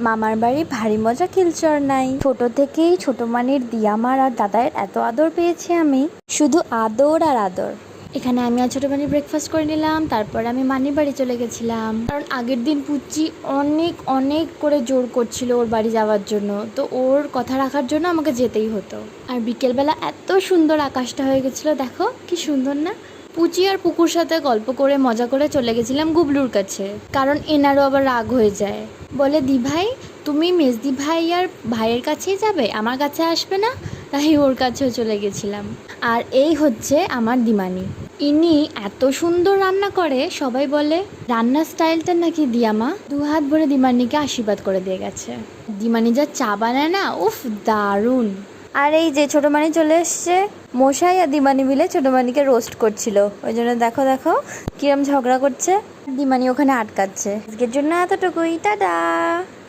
মামার বাড়ি ভারী মজা খিলচর নাই। ছোট থেকেই ছোট মানির দিয়ামার আর দাদায়ের এত আদর পেয়েছি আমি, শুধু আদর আর আদর। এখানে আমি আর ছোট মানি ব্রেকফাস্ট করে নিলাম, তারপরে আমি মানির বাড়ি চলে গেছিলাম। কারণ আগের দিন পুচি অনেক অনেক করে জোর করছিল ওর বাড়ি যাওয়ার জন্য, তো ওর কথা রাখার জন্য আমাকে যেতেই হতো। আর বিকেলবেলা এত সুন্দর আকাশটা হয়ে গেছিলো, দেখো কি সুন্দর না। পুচি আর পুকুর সাথে গল্প করে মজা করে চলে গেছিলাম গুবলুর কাছে, কারণ এনারও আবার রাগ হয়ে যায়। বলে দি ভাই তুমি মেজদি ভাই আর ভাইয়ের কাছেই যাবে, আমার কাছে আসবে না? তাই ওর কাছেও চলে গেছিলাম। আর এই হচ্ছে আমার দিমানি। ইনি এত সুন্দর রান্না করে, সবাই বলে রান্নার স্টাইলটা নাকি দিয়ামা 2 হাত ভরে দিমানিকে আশীর্বাদ করে দিয়ে গেছে। দিমানি যা চা বানায় না, উফ দারুণ। আর এই যে ছোট মানি চলে এসছে, মশাই আর দিমানি মিলে ছোট মানিকে রোস্ট করছিল, ওই জন্য দেখো দেখো কিরম ঝগড়া করছে। দিমানি ওখানে আটকাচ্ছে। আজকের জন্য এতটুকুই, টাটা।